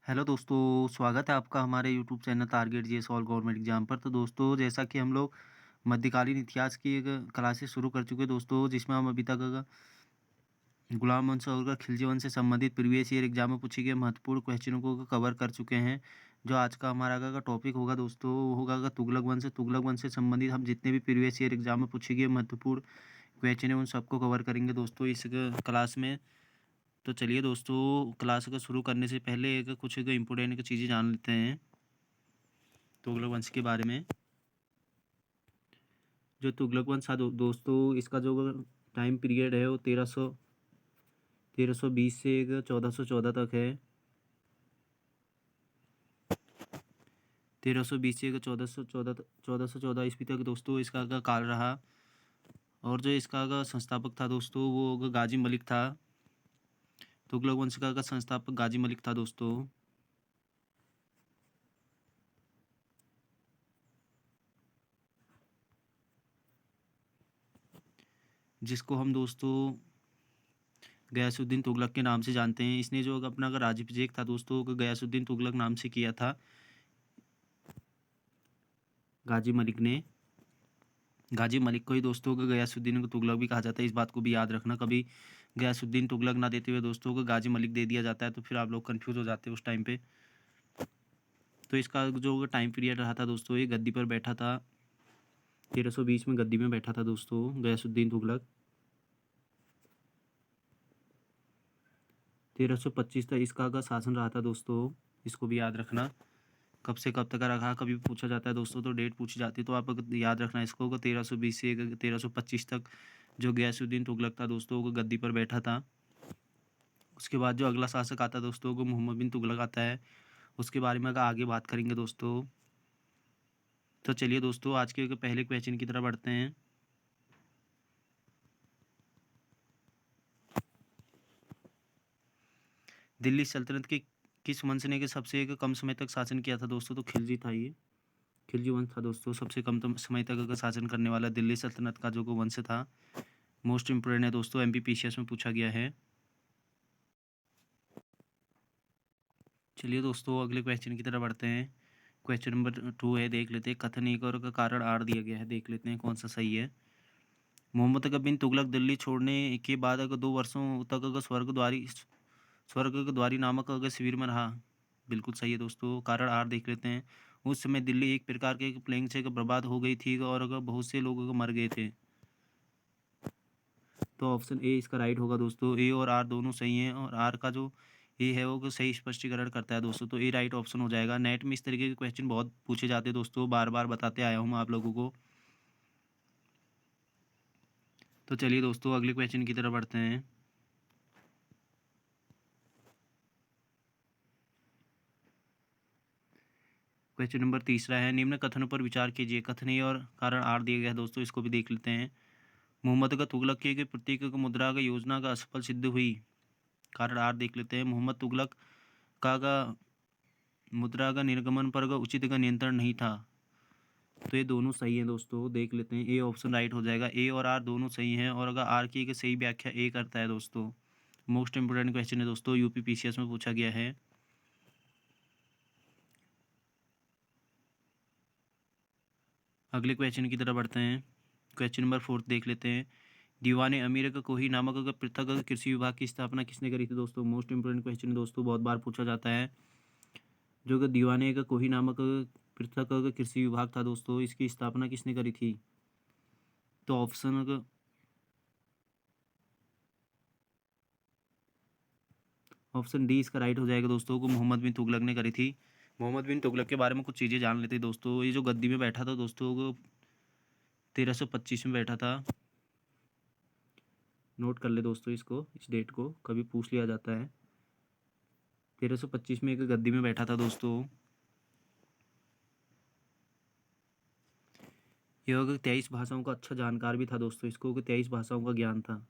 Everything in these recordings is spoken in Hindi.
हेलो दोस्तों, स्वागत है आपका हमारे YouTube channel target JS all government exam पर। तो दोस्तों, जैसा कि हम लोग मध्यकालीन इतिहास की एक क्लासेस शुरू कर चुके हैं दोस्तों, जिसमें हम अभी तक गुलाम वंश और खिलजी वंश से संबंधित प्रीवियस ईयर एग्जाम में पूछे गए महत्वपूर्ण क्वेश्चनों को कवर कर चुके हैं। जो आज का हमारा का टॉपिक होगा दोस्तों, वो होगा तुगलक वंश। तुगलक वंश से संबंधित हम जितने भी प्रीवियस ईयर एग्जाम में पूछे गए महत्वपूर्ण क्वेश्चन है, उन सबको कवर करेंगे दोस्तों इस क्लास में। तो चलिए दोस्तों, क्लास को शुरू करने से पहले एक कुछ एक इम्पोर्टेंट चीज़ें जान लेते हैं तुगलक वंश के बारे में। जो तुगलक वंश था दोस्तों, इसका जो टाइम पीरियड है वो 1320 से एक 1414 तक है। 1320 से एक 1414 ईस्वी तक दोस्तों इसका का काल रहा। और जो इसका का संस्थापक था दोस्तों, वो गाजी मलिक था। तुगलक वंश का संस्थापक गाजी मलिक था दोस्तों, जिसको हम दोस्तों गयासुद्दीन तुगलक के नाम से जानते हैं। इसने जो अपना अगर राज्याभिषेक था दोस्तों, गयासुद्दीन तुगलक नाम से किया था गाजी मलिक ने। गाजी मलिक को ही दोस्तों को गयासुद्दीन को तुगलक भी कहा जाता है। इस बात को भी याद रखना, कभी गयासुद्दीन तुगलक ना देते हुए दोस्तों को गाजी मलिक दे दिया जाता है तो फिर आप लोग कंफ्यूज हो जाते हैं उस टाइम पे। तो इसका जो टाइम पीरियड रहा था दोस्तों, ये गद्दी पर बैठा था 1320 में गद्दी में बैठा था दोस्तों गयासुद्दीन तुगलक। 1325 तक इसका का शासन रहा था दोस्तों, इसको भी याद रखना। कब से कब तक का रखा कभी पूछा जाता है दोस्तों, तो डेट पूछी जाती है तो आप अगर याद रखना इसको 1320 से 1325 तक जो गयासुद्दीन तुगलक था दोस्तों वो गद्दी पर बैठा था। उसके बाद जो अगला शासक आता है दोस्तों वो मोहम्मद बिन तुगलक आता है। उसके बारे में अगर आगे बात करेंगे दोस्तों। तो चलिए दोस्तों, आज के पहले क्वेश्चन की तरफ बढ़ते हैं। दिल्ली सल्तनत के किस वंश ने के सबसे एक कम समय तक शासन किया था दोस्तों, तो खिलजी था। ये खिलजी वंश था दोस्तों, सबसे कम समय तक का शासन करने वाला दिल्ली सल्तनत का जो वंश था। मोस्ट इम्पोर्टेंट है दोस्तों, एमपीपीसीएस में पूछा गया है। चलिए दोस्तों, अगले क्वेश्चन की तरफ बढ़ते हैं। क्वेश्चन नंबर 2 है, देख लेते हैं। कथन एक और का कारण आर दिया गया है, देख लेते हैं कौन सा सही है। मोहम्मद बिन तुगलक दिल्ली छोड़ने के बाद अगर 2 वर्षों तक अगर स्वर्ग द्वारी नामक अगर शिविर में रहा। बिल्कुल सही है दोस्तों, कारण आर देख लेते हैं। उस समय दिल्ली एक प्रकार के प्लेग से बर्बाद हो गई थी और अगर बहुत से लोग मर गए थे। तो ऑप्शन ए इसका राइट होगा दोस्तों। ए और आर दोनों सही हैं और आर का जो ए है वो सही स्पष्टीकरण करता है दोस्तों, तो ए राइट ऑप्शन हो जाएगा। नेट में इस तरीके के क्वेश्चन बहुत पूछे जाते हैं दोस्तों, बार बार बताते आया हूँ आप लोगों को। तो चलिए दोस्तों, अगले क्वेश्चन की तरफ बढ़ते हैं। क्वेश्चन नंबर 3 है, निम्न कथनों पर विचार कीजिए। कथन ए और कारण आर दिए गए हैं दोस्तों, इसको भी देख लेते हैं। मोहम्मद का तुगलक के प्रतीक मुद्रा का योजना का असफल सिद्ध हुई। कारण आर देख लेते हैं। मोहम्मद तुगलक का मुद्रा का निर्गमन पर उचित का नियंत्रण नहीं था। तो ये दोनों सही है दोस्तों, देख लेते हैं। ए ऑप्शन राइट हो जाएगा। ए और आर दोनों सही हैं और अगर आर की एक सही व्याख्या ए करता है दोस्तों। मोस्ट इंपोर्टेंट क्वेश्चन है दोस्तों, यूपीपीसीएस में पूछा गया है। अगले क्वेश्चन की तरफ बढ़ते हैं। क्वेश्चन नंबर 4 देख लेते हैं। दीवाने अमीर का कोही नामक अगर पृथक कृषि विभाग की स्थापना किसने करी थी दोस्तों। मोस्ट इंपोर्टेंट क्वेश्चन है दोस्तों, बहुत बार पूछा जाता है। जो कि दीवाने का कोही नामक पृथक कृषि विभाग था दोस्तों, इसकी स्थापना किसने करी थी। तो ऑप्शन डी इसका राइट हो जाएगा दोस्तों, को मोहम्मद बिन तुगलक ने करी थी। मोहम्मद बिन तुगलक के बारे में कुछ चीज़ें जान लेते हैं दोस्तों। ये जो गद्दी में बैठा था दोस्तों, वो 1325 में बैठा था। नोट कर ले दोस्तों इसको, इस डेट को कभी पूछ लिया जाता है। 1325 में एक गद्दी में बैठा था दोस्तों। यह 23 भाषाओं का अच्छा जानकार भी था दोस्तों, इसको 23 भाषाओं का ज्ञान था।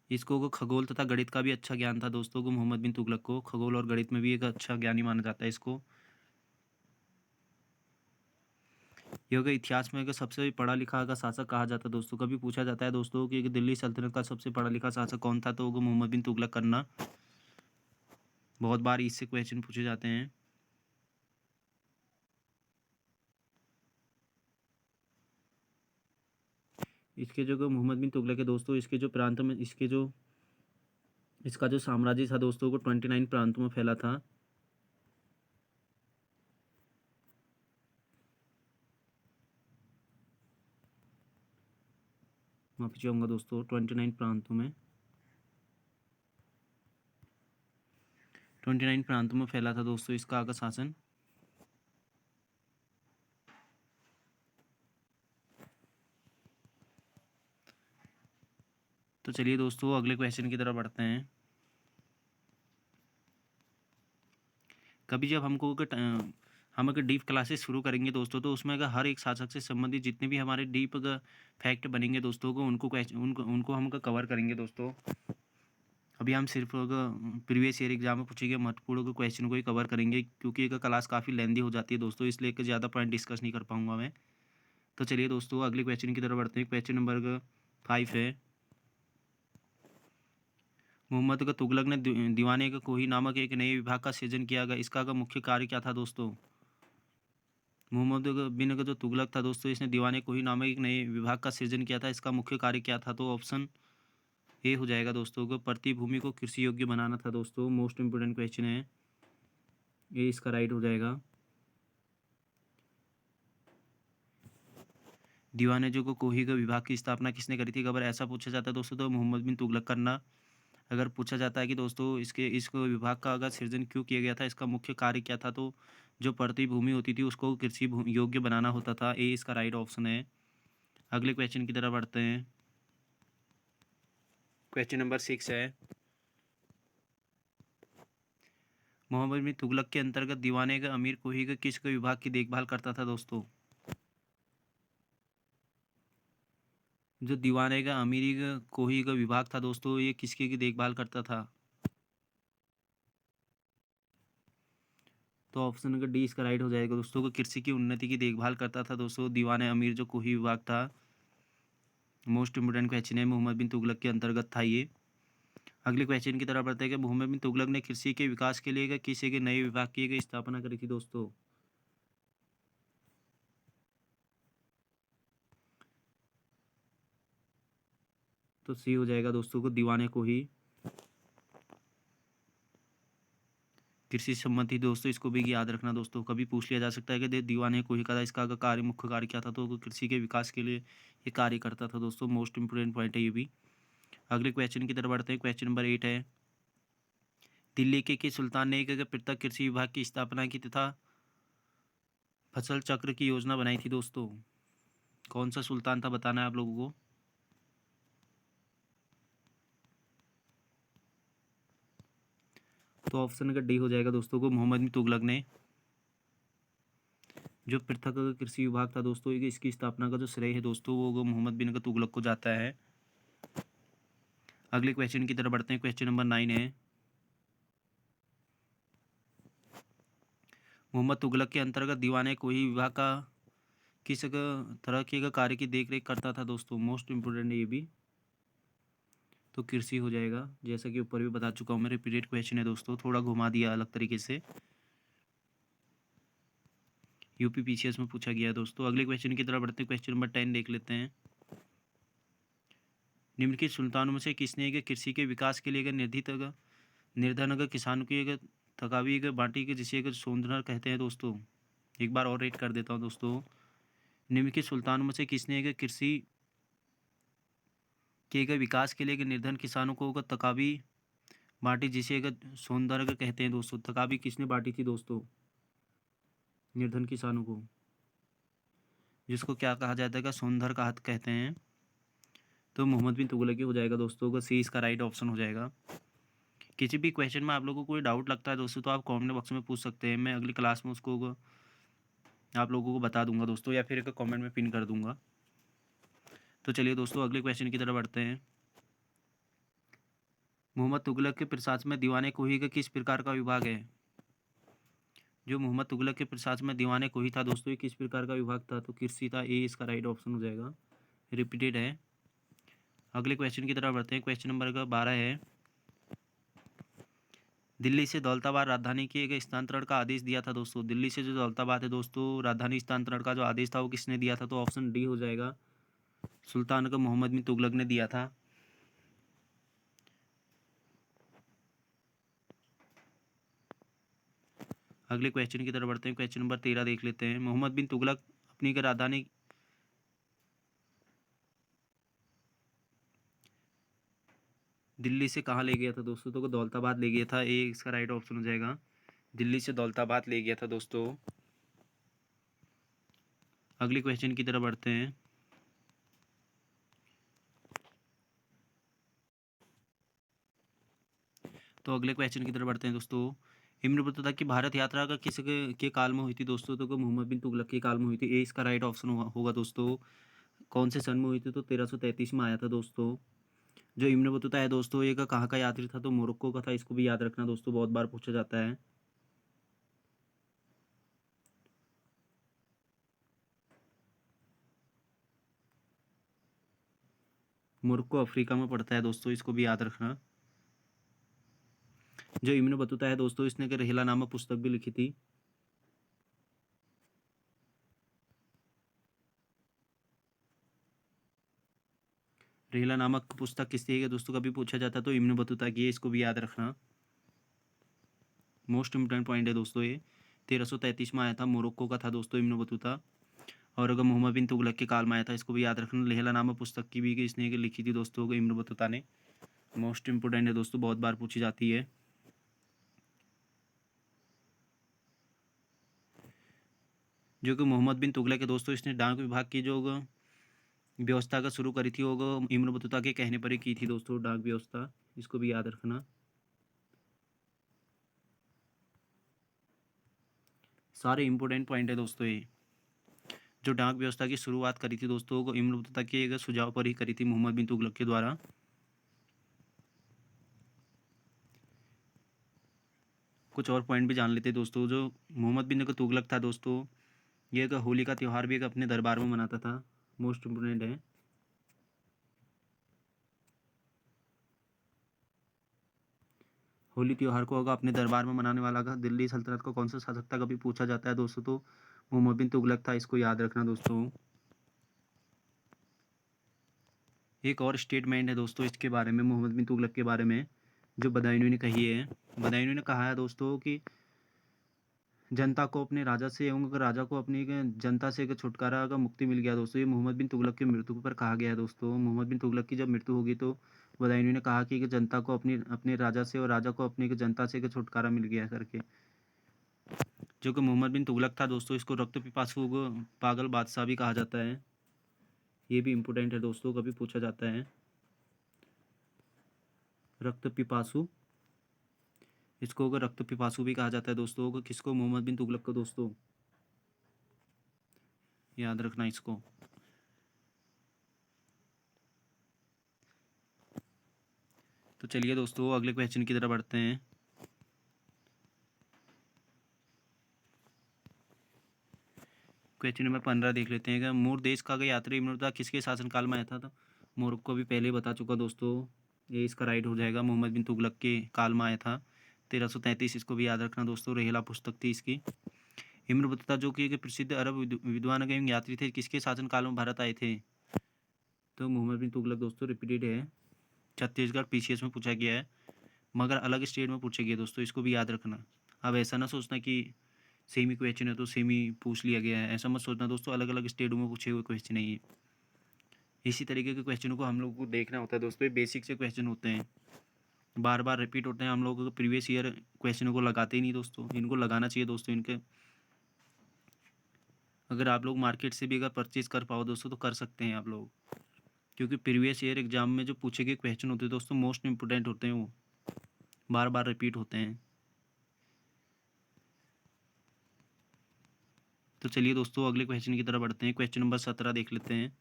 इसको खगोल तथा गणित का भी अच्छा ज्ञान था दोस्तों को। मोहम्मद बिन तुगलक को खगोल और गणित में भी एक अच्छा ज्ञानी माना जाता है इसको। ये अगर इतिहास में अगर सबसे पढ़ा लिखा अगर शासक कहा जाता है दोस्तों, कभी पूछा जाता है दोस्तों कि दिल्ली सल्तनत का सबसे पढ़ा लिखा शासक कौन था, तो वो मोहम्मद बिन तुगलक करना। बहुत बार इससे क्वेश्चन पूछे जाते हैं। इसके जो मोहम्मद बिन तुगलक है दोस्तों, इसके जो प्रांत में इसका जो साम्राज्य था दोस्तों, को 29 प्रांतों में फैला था। माफी चाहूंगा दोस्तों, 29 प्रांतों में 29 प्रांतों में फैला था दोस्तों इसका आगा शासन। तो चलिए दोस्तों अगले क्वेश्चन की तरफ बढ़ते हैं। कभी जब हम अगर डीप क्लासेस शुरू करेंगे दोस्तों, तो उसमें अगर हर एक शासक से संबंधित जितने भी हमारे डीप अगर फैक्ट बनेंगे दोस्तों को उनको हम कवर करेंगे दोस्तों। अभी हम सिर्फ अगर प्रीवियस ईयर एग्जाम में पूछे गए महत्वपूर्ण क्वेश्चन को ही कवर करेंगे, क्योंकि अगर क्लास काफ़ी लेंदी हो जाती है दोस्तों, इसलिए कि ज़्यादा पॉइंट डिस्कस नहीं कर पाऊंगा मैं। तो चलिए दोस्तों अगले क्वेश्चन की तरफ बढ़ते हैं। क्वेश्चन नंबर 5 है। मोहम्मद का तुगलक ने दीवाने का कोही नामक एक नए विभाग का सृजन किया गया, इसका का मुख्य कार्य क्या था दोस्तों? मोहम्मद बिन का जो तुगलक था दोस्तों, इसने दीवाने कोही नामक एक नए विभाग का सृजन किया था, इसका मुख्य कार्य क्या था? तो ऑप्शन ए हो जाएगा दोस्तों को प्रति भूमि को कृषि योग्य बनाना था दोस्तों। मोस्ट इंपोर्टेंट क्वेश्चन है, ये इसका राइट हो जाएगा। दीवाने जो को कोही का विभाग की स्थापना किसने करी थी? अगर ऐसा पूछा जाता है दोस्तों, तो मोहम्मद बिन तुगलक करना। अगर पूछा जाता है कि दोस्तों इस विभाग का अगर सृजन क्यों किया गया था, इसका मुख्य कार्य क्या था, तो जो पड़ती भूमि होती थी उसको कृषि योग्य बनाना होता था। ए इसका राइट ऑप्शन है। अगले क्वेश्चन की तरफ बढ़ते हैं। क्वेश्चन नंबर 6 है। मोहम्मद बिन तुगलक के अंतर्गत दीवाने का अमीर कोही का किस विभाग की देखभाल करता था दोस्तों? जो दीवाने का अमीरी का कोही का विभाग था दोस्तों, ये किसके की देखभाल करता था? तो ऑप्शन नंबर डी इसका राइट हो जाएगा दोस्तों को कृषि की उन्नति की देखभाल करता था दोस्तों दीवाने अमीर जो कोही विभाग था। मोस्ट इंपोर्टेंट क्वेश्चन है, मोहम्मद बिन तुगलक के अंतर्गत था ये। अगले क्वेश्चन की तरफ बढ़ते हैं कि मोहम्मद बिन तुगलक ने कृषि के विकास के लिए किस एक नए विभाग की स्थापना करी थी दोस्तों? तो सी हो जाएगा दोस्तों को दीवाने को ही। कृषि संबंधी दोस्तों इसको भी याद रखना दोस्तों, कभी पूछ लिया जा सकता है कि दीवाने को ही का था, इसका कार्य मुख्य कार्य क्या था, तो वो कृषि के विकास के लिए ये कार्य करता था दोस्तों। मोस्ट इंपोर्टेंट पॉइंट है ये भी। अगले क्वेश्चन की तरफ बढ़ते हैं। क्वेश्चन नंबर 8 है। दिल्ली के सुल्तान ने एक पृथक कृषि विभाग की स्थापना की तथा फसल चक्र की योजना बनाई थी दोस्तों? कौन सा सुल्तान था बताना है आप लोगों को। तो ऑप्शन का डी हो जाएगा दोस्तों को मोहम्मद बिन तुगलक ने। जो पृथक कृषि विभाग था दोस्तों, इसकी स्थापना का जो श्रेय है दोस्तों, वो मोहम्मद बिन का तुगलक को जाता है। अगले क्वेश्चन की तरफ बढ़ते हैं। क्वेश्चन नंबर 9 है। मोहम्मद तुगलक के अंतर्गत दीवाने कोई विभाग का किस तरह के कार्य की देखरेख करता था दोस्तों? मोस्ट इंपोर्टेंट है ये भी। तो कृषि हो जाएगा, जैसा कि ऊपर भी बता चुका हूँ मैं। रिपीटेड क्वेश्चन है दोस्तों, थोड़ा घुमा दिया अलग तरीके से। यूपी पीसीएस में पूछा गया है दोस्तों। अगले क्वेश्चन की तरफ बढ़ते हैं। क्वेश्चन नंबर 10 देख लेते हैं। निम्नलिखित सुल्तानों में से किसने कृषि के विकास के लिए निर्धन किसानों की थकावी बांटी के जिसे सोंदनर कहते हैं दोस्तों? एक बार और रेट कर देता हूँ दोस्तों। निम्नलिखित सुल्तानों में से किसने कृषि के विकास के लिए निर्धन किसानों को तकावी बांटी जिसे सोनदर्ग कहते हैं दोस्तों? तकावी किसने बांटी थी दोस्तों निर्धन किसानों को, जिसको क्या कहा जाता है, सोनधर का हाथ कहते हैं? तो मोहम्मद बिन तुगलक ही हो जाएगा दोस्तों का सी इसका राइट ऑप्शन हो जाएगा। किसी भी क्वेश्चन में आप लोगों को कोई डाउट लगता है दोस्तों, तो आप कमेंट बॉक्स में पूछ सकते हैं, मैं अगली क्लास में उसको आप लोगों को बता दूंगा दोस्तों, या फिर एक कमेंट में पिन कर दूंगा। तो चलिए दोस्तों अगले क्वेश्चन की तरफ बढ़ते हैं। मोहम्मद तुगलक के प्रशासन में दीवाने कोही का किस प्रकार का विभाग है? जो मोहम्मद तुगलक के प्रशासन में दीवाने कोही था दोस्तों, ये किस प्रकार का विभाग था? तो कृषि था। ए इसका राइट ऑप्शन हो जाएगा, रिपीटेड है। अगले क्वेश्चन की तरफ बढ़ते हैं। क्वेश्चन नंबर 12 है, दिल्ली से दौलताबाद राजधानी के एक स्थानांतरण का आदेश दिया था दोस्तों। दिल्ली से जो दौलताबाद है दोस्तों, राजधानी स्थानांतरण का जो आदेश था वो किसने दिया था? तो ऑप्शन डी हो जाएगा, सुल्तान का मोहम्मद बिन तुगलक ने दिया था। अगले क्वेश्चन की तरफ बढ़ते हैं। क्वेश्चन नंबर 13 देख लेते हैं। मोहम्मद बिन तुगलक अपनी की राजधानी दिल्ली से कहाँ ले गया था दोस्तों? तो दौलताबाद ले गया था। ए इसका राइट ऑप्शन हो जाएगा, दिल्ली से दौलताबाद ले गया था दोस्तों। अगले क्वेश्चन की तरफ बढ़ते हैं। तो अगले क्वेश्चन की तरफ बढ़ते हैं दोस्तों। इब्न बतूता की भारत यात्रा का किस के काल में हुई थी दोस्तों? तो मोहम्मद बिन तुगलक के काल में हुई थी। ए इसका राइट ऑप्शन होगा दोस्तों। कौन से सन में हुई थी? तो 1333 में आया था दोस्तों। जो इब्न बतूता है दोस्तों, ये कहाँ का यात्री था? तो मोरक्को का था। इसको भी याद रखना दोस्तों, बहुत बार पूछा जाता है। मोरक्को अफ्रीका में पड़ता है दोस्तों, इसको भी याद रखना। जो इब्न बतूता है दोस्तों, इसने एक रेहला नामक पुस्तक भी लिखी थी। रेहला नामक पुस्तक किसकी है दोस्तों? कभी पूछा जाता तो इब्न बतूता की है, इसको भी याद रखना। मोस्ट इम्पोर्टेंट पॉइंट है दोस्तों ये। 1333 में आया था, मोरक्को का था दोस्तों इब्न बतूता। और अगर मोहम्मद बिन तुगलक के काल में आया था, इसको भी याद रखना। लेहला नामक पुस्तक की भी इसने लिखी थी दोस्तों, इब्न बतूता ने। मोस्ट इम्पोर्टेंट है दोस्तों, बहुत बार पूछी जाती है। जो कि मोहम्मद बिन तुगलक के दोस्तों, इसने डाक विभाग की जो व्यवस्था का शुरू करी थी वो इब्न बतूता के कहने पर ही की थी दोस्तों, डाक व्यवस्था। इसको भी याद रखना। सारे इंपॉर्टेंट पॉइंट है दोस्तों ये। जो डाक व्यवस्था की शुरुआत करी थी दोस्तों, को इब्न बतूता के एक सुझाव पर ही करी थी, मोहम्मद बिन तुगलक के द्वारा। कुछ और पॉइंट भी जान लेते हैं दोस्तों। जो मोहम्मद बिन तुगलक था दोस्तों, ये एक होली का त्यौहार भी एक अपने दरबार में मनाता था। मोस्ट इम्पोर्टेंट है। होली त्यौहार को अगर अपने दरबार में मनाने वाला का दिल्ली सल्तनत को कौन सा शासक था, कभी पूछा जाता है दोस्तों, तो मोहम्मद बिन तुगलक था। इसको याद रखना दोस्तों। एक और स्टेटमेंट है दोस्तों इसके बारे में, मोहम्मद बिन तुगलक के बारे में, जो बदायूनी ने कही है। बदायूनी ने कहा है दोस्तों कि जनता को अपने राजा से एवं अगर राजा को अपनी जनता से एक छुटकारा का मुक्ति मिल गया दोस्तों। ये मोहम्मद बिन तुगलक की मृत्यु पर कहा गया है दोस्तों। मोहम्मद बिन तुगलक की जब मृत्यु होगी तो बदायूनी ने कहा कि जनता को अपनी अपने राजा से और राजा को अपनी जनता से एक छुटकारा मिल गया करके। जो कि मोहम्मद बिन तुगलक था दोस्तों, इसको रक्त पिपासु पागल बादशाह भी कहा जाता है। ये भी इम्पोर्टेंट है दोस्तों, कभी पूछा जाता है। रक्त पिपासु, इसको अगर रक्त पिपासु भी कहा जाता है दोस्तों, किसको? मोहम्मद बिन तुगलक को दोस्तों, याद रखना इसको। तो चलिए दोस्तों अगले क्वेश्चन की तरफ बढ़ते हैं। क्वेश्चन नंबर 15 देख लेते हैं। मूर देश का यात्री इब्न बतूता किसके शासनकाल में आया था? मोरक्को भी पहले बता चुका दोस्तों, ये इसका राइट हो जाएगा, मोहम्मद बिन तुगलक के काल में आया था 1333। इसको भी याद रखना दोस्तों, रेहला पुस्तक थी इसकी। इब्न बतूता जो कि एक प्रसिद्ध अरब विद्वान एवं यात्री थे, किसके शासनकाल में भारत आए थे? तो मोहम्मद बिन तुगलक दोस्तों, रिपीटेड है। छत्तीसगढ़ पीसीएस में पूछा गया है, मगर अलग स्टेट में पूछा गया दोस्तों, इसको भी याद रखना। अब ऐसा ना सोचना कि सेमी क्वेश्चन है तो सेमी पूछ लिया गया है, ऐसा मत सोचना दोस्तों, अलग अलग स्टेटों में पूछे हुए क्वेश्चन है ये। इसी तरीके के क्वेश्चनों को हम लोग को देखना होता है दोस्तों, ये बेसिक से क्वेश्चन होते हैं, बार बार रिपीट होते हैं। हम लोग प्रीवियस ईयर क्वेश्चनों को लगाते ही नहीं दोस्तों, इनको लगाना चाहिए दोस्तों। इनके अगर आप लोग मार्केट से भी अगर परचेज कर पाओ दोस्तों तो कर सकते हैं आप लोग, क्योंकि प्रीवियस ईयर एग्जाम में जो पूछे गए क्वेश्चन होते हैं दोस्तों, मोस्ट इंपोर्टेंट होते हैं, वो बार बार रिपीट होते हैं। तो चलिए दोस्तों अगले क्वेश्चन की तरफ बढ़ते हैं। क्वेश्चन नंबर 17 देख लेते हैं।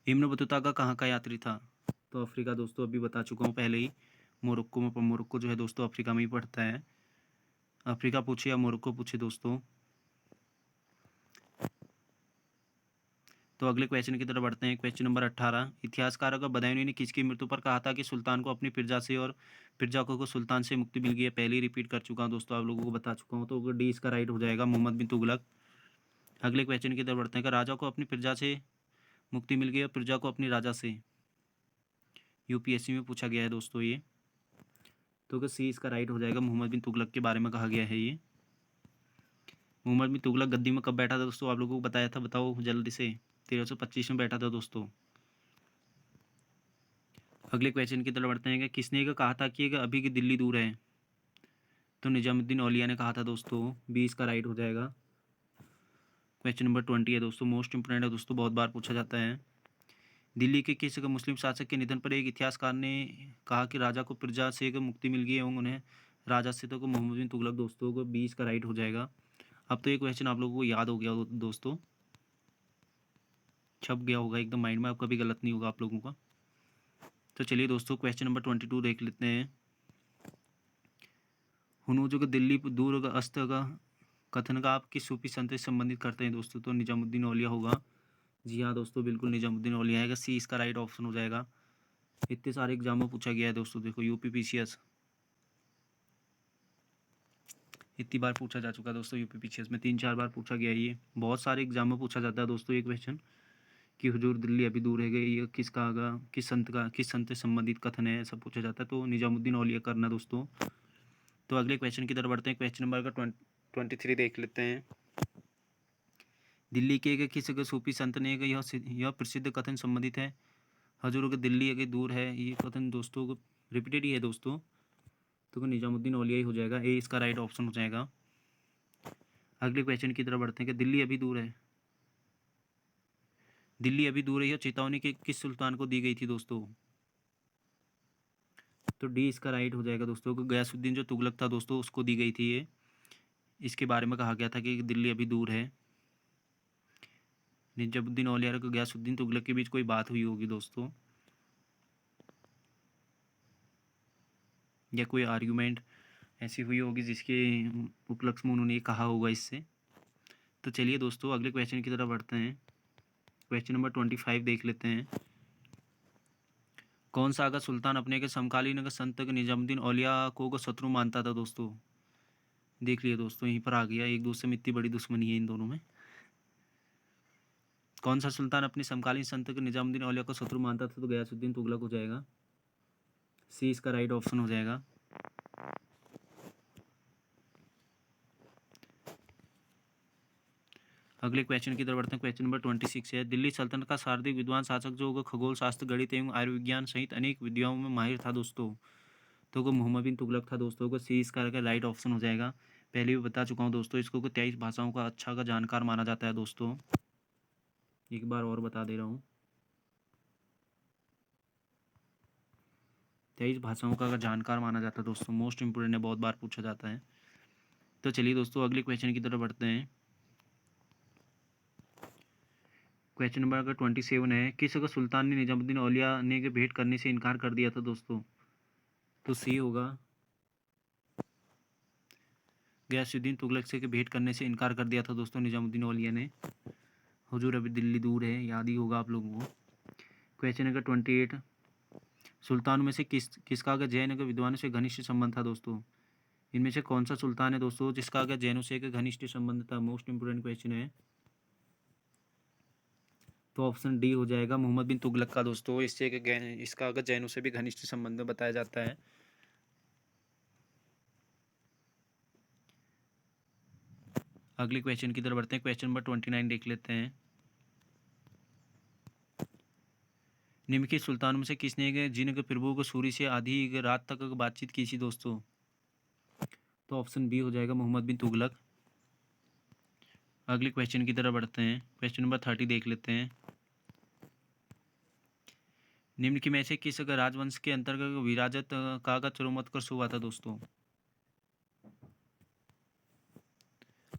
इब्न बतूता का कहाँ का यात्री था? तो अफ्रीका दोस्तों, अभी बता चुका हूँ पहले ही, मोरक्को में। मोरक्को जो है दोस्तों अफ्रीका में ही पड़ता है। अफ्रीका पूछे या मोरक्को पूछे दोस्तों। तो अगले क्वेश्चन की तरफ बढ़ते हैं। क्वेश्चन नंबर 18, इतिहासकार बदायूनी ने किसकी मृत्यु पर कहा था कि सुल्तान को अपनी प्रजा से और प्रजा को सुल्तान से मुक्ति मिल गई है? पहले ही रिपीट कर चुका हूँ दोस्तों, आप लोगों को बता चुका हूँ। तो डी इसका राइट हो जाएगा, मोहम्मद बिन तुगलक। अगले क्वेश्चन की तरफ बढ़ते हैं कि राजा को अपनी प्रजा से मुक्ति मिल गई और प्रजा को अपनी राजा से, यूपीएससी में पूछा गया है दोस्तों ये। तो सी इसका राइट हो जाएगा, मोहम्मद बिन तुगलक के बारे में कहा गया है ये। मोहम्मद बिन तुगलक गद्दी में कब बैठा था दोस्तों? आप लोगों को बताया था, बताओ जल्दी से। 1325 में बैठा था दोस्तों। अगले क्वेश्चन की तरफ बढ़ते हैं कि किसने कहा था कि अभी की दिल्ली दूर है? तो निजामुद्दीन औलिया ने कहा था दोस्तों। बी इसका राइट हो जाएगा। क्वेश्चन नंबर 20 है दोस्तों, मोस्ट इंपोर्टेंट है दोस्तों, बहुत बार पूछा जाता है। दिल्ली के किस मुस्लिम शासक के निधन पर एक इतिहासकार ने कहा कि राजा को प्रजा से मुक्ति मिल गई एवं उन्हें राजा से तो मोहम्मद बिन तुगलक दोस्तों को 20 का राइट हो जाएगा। अब तो ये क्वेश्चन आप लोगों को याद हो गया दोस्तों, छप गया होगा एकदम माइंड में, अब कभी गलत नहीं होगा आप लोगों का। तो चलिए दोस्तों क्वेश्चन नंबर 22 देख लेते हैं। हुनूजो दिल्ली दूर अस्त का कथन का आप किस सूफी संत से संबंधित करते हैं दोस्तों? तो निजामुद्दीन औलिया होगा। जी हाँ दोस्तों, बिल्कुल निजामुद्दीन औलिया आएगा, सी इसका राइट ऑप्शन हो जाएगा। इतने सारे एग्जाम में पूछा गया है दोस्तों, देखो यूपीपीसीएस इतनी बार पूछा जा चुका है दोस्तों, यूपीपीसीएस में 3-4 बार पूछा गया है ये। बहुत सारे एग्जाम में पूछा जाता है दोस्तों ये क्वेश्चन कि हुजूर दिल्ली अभी दूर है गई, ये किसका आगा, किस संत से संबंधित कथन है, ऐसा पूछा जाता है। तो निजामुद्दीन औलिया करना दोस्तों। तो अगले क्वेश्चन की तरफ बढ़ते हैं। क्वेश्चन नंबर 23 देख लेते हैं। दिल्ली के किस सूफी संत ने यह प्रसिद्ध कथन संबंधित है? हजूर के दिल्ली अगर दूर है, ये कथन दोस्तों को रिपीटेड ही है दोस्तों। तो निजामुद्दीन औलिया ही हो जाएगा, ए इसका राइट ऑप्शन हो जाएगा। अगले क्वेश्चन की तरफ बढ़ते हैं कि दिल्ली अभी दूर है, दिल्ली अभी दूर है यह चेतावनी के किस सुल्तान को दी गई थी दोस्तों? तो डी इसका राइट हो जाएगा दोस्तों, को गयासुद्दीन जो तुगलक था दोस्तों उसको दी गई थी ये। इसके बारे में कहा गया था कि दिल्ली अभी दूर है। निजामुद्दीन औलिया और गयासुद्दीन तुगलक के बीच कोई बात हुई होगी दोस्तों, या कोई आर्ग्यूमेंट ऐसी हुई होगी जिसके उपलक्ष्य में उन्होंने ये कहा होगा इससे। तो चलिए दोस्तों अगले क्वेश्चन की तरफ बढ़ते हैं। क्वेश्चन नंबर 25 देख लेते हैं। कौन सा आगा सुल्तान अपने के समकालीन संत निजामुद्दीन औलिया को शत्रु मानता था दोस्तों? देख लिए दोस्तों, यहीं पर आ गया, एक दूसरे में इतनी बड़ी दुश्मनी है इन दोनों में। कौन सा सुल्तान अपने समकालीन संत निजामुद्दीन औलिया को शत्रु मानता था? तो गयासुद्दीन तुगलक हो जाएगा, सी इसका राइट ऑप्शन हो जाएगा। अगले क्वेश्चन की तरफ बढ़ते हैं। क्वेश्चन नंबर 26 है। दिल्ली सल्तनत का सर्वाधिक विद्वान शासक जो होगा खगोल शास्त्र, गणित एवं आयुर्विज्ञान सहित अनेक विद्याओं में माहिर था दोस्तों? तो वो मोहम्मद बिन तुगलक था दोस्तों, को सी इसका राइट ऑप्शन हो जाएगा। पहले भी बता चुका हूँ दोस्तों, इसको 23 भाषाओं का अच्छा का जानकार माना जाता है दोस्तों, एक बार और बता दे रहा हूँ। 23 भाषाओं का जानकार माना जाता है दोस्तों, मोस्ट इंपोर्टेंट है, बहुत बार पूछा जाता है। तो चलिए दोस्तों अगले क्वेश्चन की तरफ बढ़ते हैं। क्वेश्चन नंबर अगर 27 है। किस अगर सुल्तान ने निजामुद्दीन औलिया ने के भेंट करने से इनकार कर दिया था दोस्तों? तो सी होगा, गयासुद्दीन तुगलक से भेंट करने से इनकार कर दिया था दोस्तों निजामुद्दीन औलिया ने। हुजूर अभी दिल्ली दूर है, याद ही होगा आप लोगों को। क्वेश्चन नंबर 28, सुल्तान में से किसका अगर जैन अगर विद्वानों से घनिष्ठ संबंध था दोस्तों? इनमें से कौन सा सुल्तान है दोस्तों जिसका अगर जैनों से एक घनिष्ठ संबंध था? मोस्ट इंपोर्टेंट क्वेश्चन है। तो ऑप्शन डी हो जाएगा, मोहम्मद बिन तुगलक का दोस्तों। इसका अगर जैनों से भी घनिष्ठ संबंध बताया जाता है। अगले क्वेश्चन की तरफ बढ़ते हैं। क्वेश्चन नंबर 29 देख लेते हैं। निम्नलिखित सुल्तान में से किसने जिन के प्रभु को सूरी से आधी रात तक बातचीत की थी दोस्तों? तो ऑप्शन बी हो जाएगा, मोहम्मद बिन तुगलक। अगले क्वेश्चन की तरफ बढ़ते हैं। क्वेश्चन नंबर 30 देख लेते हैं। निम्न की में से किस राजवंश के अंतर्गत विराजत का चरमोत्कर्ष हुआ था दोस्तों?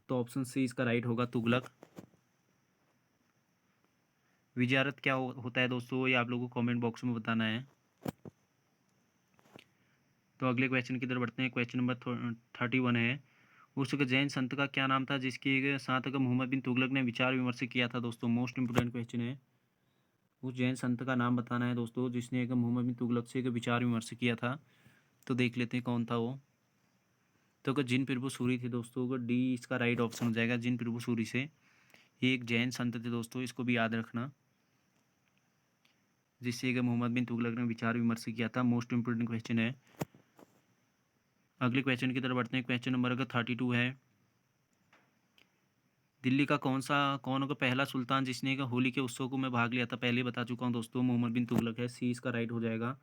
तो ऑप्शन सी इसका राइट होगा, तुगलक। विजारत क्या होता है दोस्तों, ये आप लोगों को कमेंट बॉक्स में बताना है। तो अगले क्वेश्चन की तरफ बढ़ते हैं। क्वेश्चन नंबर 31 है। उस जैन संत का क्या नाम था जिसके साथ मोहम्मद बिन तुगलक ने विचार विमर्श किया था दोस्तों? मोस्ट इंपोर्टेंट क्वेश्चन है। उस जैन संत का नाम बताना है दोस्तों जिसने मोहम्मद बिन तुगलक से विचार विमर्श किया था। तो देख लेते हैं कौन था वो। तो अगर जिन प्रभु सूरी थे दोस्तों, अगर डी इसका राइट ऑप्शन हो जाएगा, जिन प्रभु सूरी से। ये एक जैन संत थे दोस्तों, इसको भी याद रखना, जिससे मोहम्मद बिन तुगलक ने विचार विमर्श किया था। मोस्ट इंपोर्टेंट क्वेश्चन है। अगले क्वेश्चन की तरफ बढ़ते हैं। क्वेश्चन नंबर अगर 32 है। दिल्ली का कौन होगा पहला सुल्तान जिसने होली के उत्सव को मैं भाग लिया था? पहले बता चुका हूँ दोस्तों, मोहम्मद बिन तुगलक है। सी इसका राइट हो जाएगा।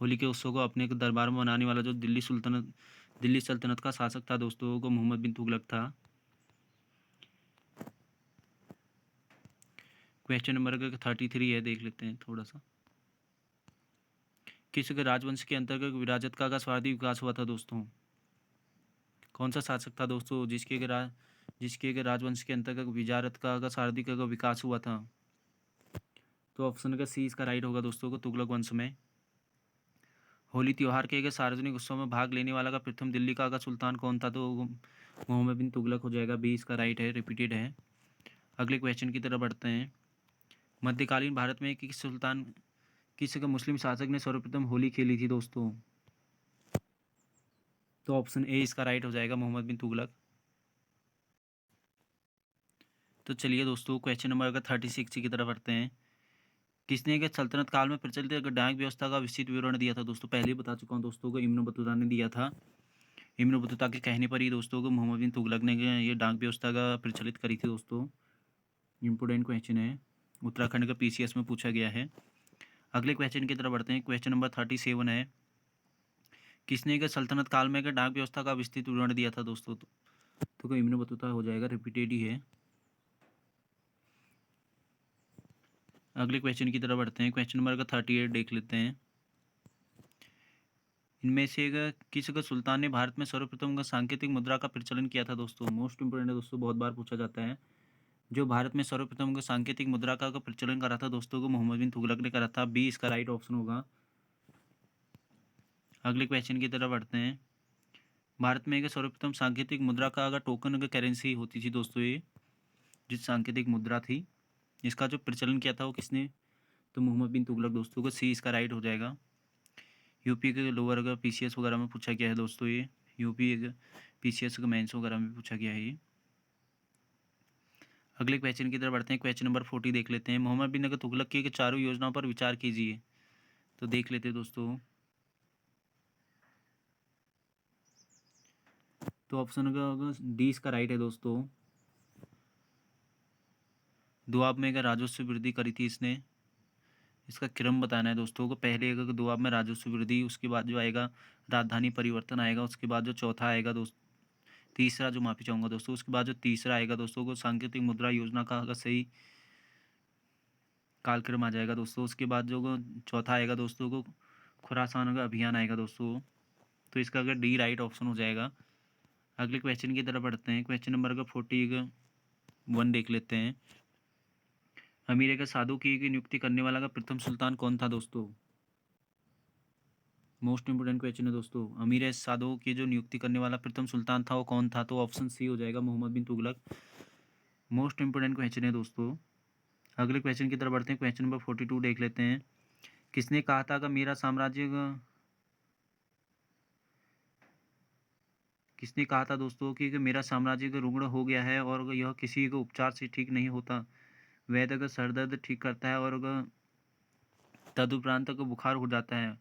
होली के उत्सव को अपने दरबार में मनाने वाला जो दिल्ली सल्तनत का शासक था दोस्तों, वो मोहम्मद बिन तुगलक था। क्वेश्चन नंबर अगर 33 है, देख लेते हैं थोड़ा सा। किस राजवंश के अंतर्गत विराजत का स्वार्थी विकास हुआ था दोस्तों? कौन सा शासक था दोस्तों जिसके राजवंश के अंतर्गत विजारत का सारथी का विकास हुआ था? तो ऑप्शन का सी इसका राइट होगा दोस्तों को तुगलक वंश में। होली त्यौहार के सार्वजनिक उत्सव में भाग लेने वाला का प्रथम दिल्ली का सुल्तान कौन था? तो मोहम्मद बिन तुगलक हो जाएगा। बी इसका राइट है, रिपीटेड है। अगले क्वेश्चन की तरफ बढ़ते हैं। मध्यकालीन भारत में किस मुस्लिम शासक ने सर्वप्रथम होली खेली थी दोस्तों? तो ऑप्शन ए इसका राइट हो जाएगा, मोहम्मद बिन तुगलक। तो चलिए दोस्तों, क्वेश्चन नंबर अगर 36 की तरफ बढ़ते हैं। किसने के सल्तनत काल में प्रचलित डाक व्यवस्था का विस्तृत विवरण दिया था दोस्तों? पहले ही बता चुका हूँ दोस्तों को, इब्न बतूता ने दिया था। इब्न बतूता के कहने पर ही दोस्तों को मोहम्मद बिन तुगलक ने ये डाक व्यवस्था का प्रचलित करी थी दोस्तों। इंपोर्टेंट क्वेश्चन है, उत्तराखंड का पीसीएस में पूछा गया है। अगले क्वेश्चन की तरफ बढ़ते हैं। क्वेश्चन नंबर 37 है। किसने के सल्तनत काल में डाक व्यवस्था का विस्तृत विवरण दिया था दोस्तों? तो इब्न बतूता हो जाएगा, रिपीटेड ही है। अगले क्वेश्चन की तरफ बढ़ते हैं। क्वेश्चन नंबर 38 देख लेते हैं। इनमें से किस सुल्तान ने भारत में सर्वप्रथम सांकेतिक मुद्रा का प्रचलन किया था दोस्तों? मोस्ट इंपोर्टेंट है दोस्तों, बहुत बार पूछा जाता है। जो भारत में सर्वप्रथम सांकेतिक मुद्रा का प्रचलन करा था दोस्तों को मोहम्मद बिन तुगलक ने करा था। बी इसका राइट ऑप्शन होगा। अगले क्वेश्चन की तरफ बढ़ते हैं। भारत में सर्वप्रथम सांकेतिक मुद्रा का टोकन करेंसी होती थी दोस्तों, ये जिस सांकेतिक मुद्रा थी इसका जो प्रचलन किया था वो किसने? तो मोहम्मद बिन तुगलक दोस्तों को। सी इसका राइट हो जाएगा। यूपी के लोअर पीसीएस वगैरह में पूछा गया है दोस्तों ये। यूपी पीसीएस मेंस वगैरह में पूछा गया है ये। अगले क्वेश्चन की तरफ बढ़ते हैं। क्वेश्चन नंबर 40 देख लेते हैं। मोहम्मद बिन तुगलक की चारों योजनाओं पर विचार कीजिए। तो देख लेते हैं दोस्तों। तो ऑप्शन का डी इसका राइट है दोस्तों। दुआब में राजस्व वृद्धि करी थी इसने। इसका क्रम बताना है दोस्तों को। पहले दुआब में राजस्व वृद्धि, उसके बाद जो आएगा राजधानी परिवर्तन आएगा, उसके बाद जो चौथा आएगा तीसरा जो माफी चाहूँगा दोस्तों, उसके बाद जो तीसरा आएगा दोस्तों को सांकेतिक मुद्रा योजना का अगर सही कालक्रम आ जाएगा दोस्तों। उसके बाद जो चौथा आएगा दोस्तों को खुरासान का अभियान आएगा दोस्तों। तो इसका अगर डी राइट ऑप्शन हो जाएगा। अगले क्वेश्चन की तरफ बढ़ते हैं। क्वेश्चन नंबर अगर 41 देख लेते हैं। अमीर का साधु की नियुक्ति करने वाला का प्रथम सुल्तान कौन था दोस्तों? मोस्ट इंपोर्टेंट क्वेश्चन है दोस्तों। अमीर साधु की जो नियुक्ति करने वाला प्रथम सुल्तान था वो कौन था? तो ऑप्शन सी हो जाएगा, मोहम्मद बिन तुगलक। मोस्ट इंपोर्टेंट क्वेश्चन है दोस्तों। अगले क्वेश्चन की तरफ बढ़ते हैं। क्वेश्चन नंबर 42 देख लेते हैं। किसने कहा था कि मेरा साम्राज्य किसने कहा था दोस्तों कि मेरा साम्राज्य रुग्ण हो गया है और यह किसी को उपचार से ठीक नहीं होता? वैद्य अगर सर दर्द ठीक करता है और अगर तदुपरांत अगर बुखार हो जाता है,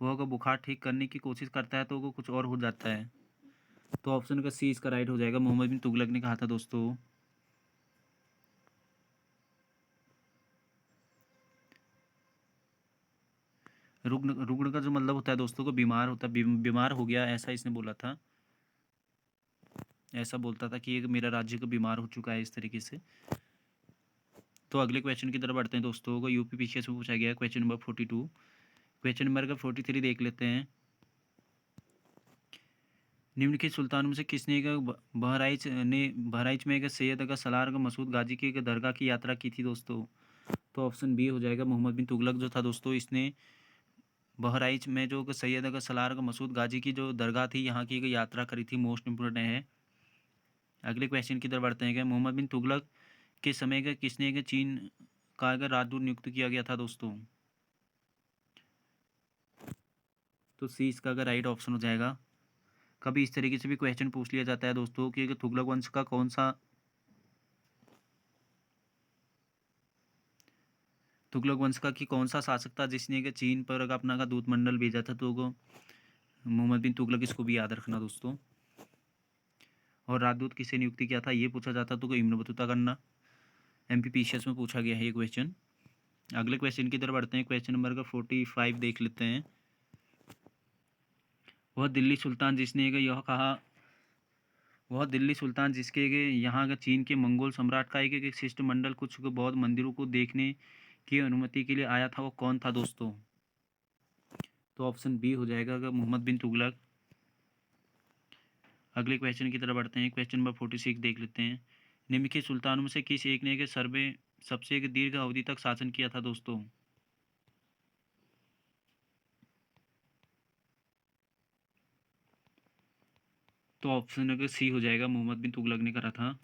वो अगर बुखार ठीक करने की कोशिश करता है तो वो कुछ और हो जाता है। तो ऑप्शन का सी इसका राइट हो जाएगा, मोहम्मद बिन तुगलक ने कहा था दोस्तों। रुग्ण रुग्ण का जो मतलब होता है दोस्तों को बीमार होता है, बीमार हो गया ऐसा इसने बोला था। ऐसा बोलता था कि ये मेरा राज्य को बीमार हो चुका है, इस तरीके से। तो अगले क्वेश्चन की तरफ बढ़ते हैं दोस्तों को। यूपी पीसीएस में पूछा गया है क्वेश्चन नंबर 42। क्वेश्चन नंबर का 43 देख लेते हैं। निम्नलिखित सुल्तानों में से किसने बहराइच में सैयद सलार मसूद गाजी की दरगाह की यात्रा की थी दोस्तों? तो ऑप्शन बी हो जाएगा, मोहम्मद बिन तुगलक जो था दोस्तों, इसने बहराइच में जो सैयद अगर सलार का मसूद गाजी की जो दरगाह थी, यहाँ की एक यात्रा करी थी, मोस्ट इम्पोर्टेंट है। अगले क्वेश्चन की तरफ बढ़ते हैं कि मोहम्मद बिन तुगलक के समय का किसने के चीन का अगर राजदूत नियुक्त किया गया था दोस्तों? तो सी इसका अगर राइट ऑप्शन हो जाएगा। कभी इस तरीके से भी क्वेश्चन पूछ लिया जाता है दोस्तों कि तुगलक वंश का कौन सा तुगलक वंश का कि कौन सा शासक था जिसने कि चीन पर अपना का दूत मंडल भेजा था, तो मोहम्मद बिन तुगलक, इसको भी याद रखना दोस्तों। और राजदूत किसे नियुक्ति किया था ये पूछा जाता तो इब्न बतूता करना। एमपीपीसीएस में पूछा गया है ये क्वेश्चन। अगले क्वेश्चन की तरफ बढ़ते हैं। क्वेश्चन नंबर का 45 देख लेते हैं। वह दिल्ली सुल्तान जिसने यह कहा वह दिल्ली सुल्तान जिसके यहाँ का चीन के मंगोल सम्राट का एक शिष्टमंडल कुछ बौद्ध मंदिरों को देखने की अनुमति के लिए आया था, वो कौन था दोस्तों? तो ऑप्शन बी हो जाएगा मोहम्मद बिन तुगलक। अगले क्वेश्चन की तरफ बढ़ते हैं। क्वेश्चन नंबर 46 देख लेते हैं। निम्न के सुल्तानों में से किस एक ने सबसे एक दीर्घ अवधि तक शासन किया था दोस्तों? तो ऑप्शन अगर सी हो जाएगा, मोहम्मद बिन तुगलक ने करा था।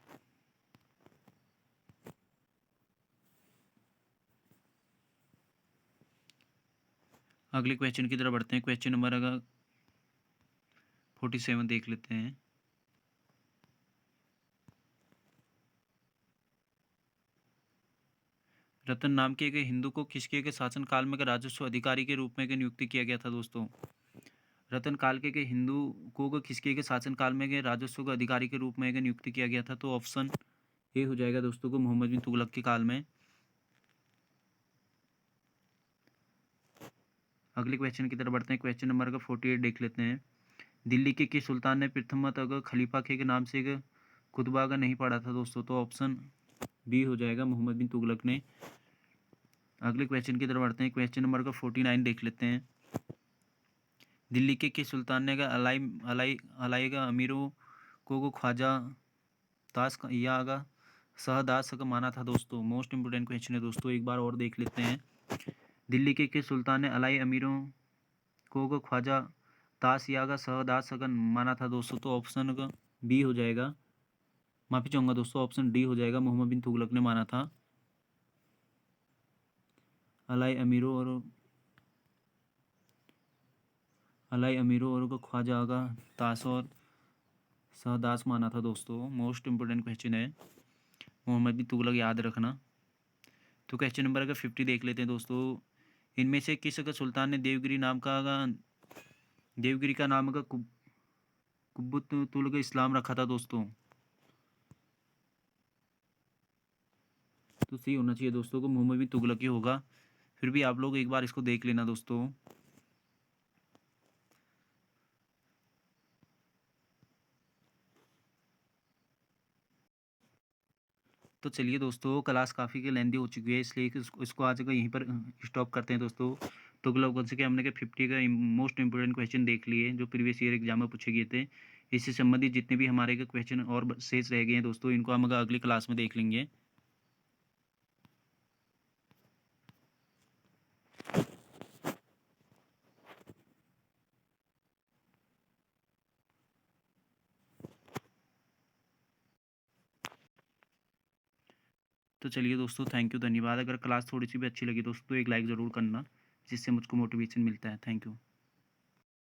अगले क्वेश्चन की तरफ बढ़ते हैं। क्वेश्चन नंबर अगर 47 देख लेते हैं। रतन नाम के एक हिंदू को किसके के शासन काल में राजस्व अधिकारी के रूप में नियुक्ति किया गया था दोस्तों? रतन काल के हिंदू को किसके के शासन काल में राजस्व के अधिकारी के रूप में नियुक्ति किया गया था? तो ऑप्शन ए हो जाएगा दोस्तों को मोहम्मद बिन तुगलक के काल में। अगले क्वेश्चन की तरफ बढ़ते हैं। क्वेश्चन नंबर का 48 देख लेते हैं। दिल्ली के किस सुल्तान ने प्रथम अगर खलीफा के नाम से एक खुतबा अगर नहीं पढ़ा था दोस्तों? तो ऑप्शन बी हो जाएगा, मोहम्मद बिन तुगलक ने। अगले क्वेश्चन की तरफ बढ़ते हैं। क्वेश्चन नंबर का 49 देख लेते हैं। दिल्ली के किस सुल्तान ने अगर अलाई अलाई अलाइगा अमीरों को ख्वाजा दास या अगर सहदास का माना था दोस्तों? मोस्ट इंपोर्टेंट क्वेश्चन है दोस्तों, एक बार और देख लेते हैं। दिल्ली के किस सुल्तान ने अलाई अमीरों को ख्वाजा दास या अगर सहदास का माना था दोस्तों? तो ऑप्शन का बी हो जाएगा, माफी चाहूँगा दोस्तों, ऑप्शन डी हो जाएगा, मोहम्मद बिन तुगलक ने माना था। अलाई अमीरों और ख्वाजा आगा दास और सहदास माना था दोस्तों। मोस्ट इंपोर्टेंट क्वेश्चन है, मोहम्मद बिन तुगलक याद रखना। तो क्वेश्चन नंबर अगर 50 देख लेते हैं दोस्तों। इनमें से किस अगर सुल्तान ने देवगिरी का नाम अगर कुब्बतुल इस्लाम रखा था दोस्तों? तो सही होना चाहिए दोस्तों को मोहम्मद बिन तुगलक ही होगा। फिर भी आप लोग एक बार इसको देख लेना दोस्तों। तो चलिए दोस्तों, क्लास काफ़ी के लेंदी हो चुकी है, इसलिए कि इसको आज का यहीं पर स्टॉप करते हैं दोस्तों। तुगलक वंश के हमने के 50 का मोस्ट इंपोर्टेंट क्वेश्चन देख लिए जो प्रीवियस ईयर एग्जाम में पूछे गए थे। इससे संबंधित जितने भी हमारे के क्वेश्चन और शेष रह गए हैं दोस्तों, इनको हम अगली क्लास में देख लेंगे। तो चलिए दोस्तों, थैंक यू, धन्यवाद। अगर क्लास थोड़ी सी भी अच्छी लगी दोस्तों तो एक लाइक ज़रूर करना, जिससे मुझको मोटिवेशन मिलता है। Thank you.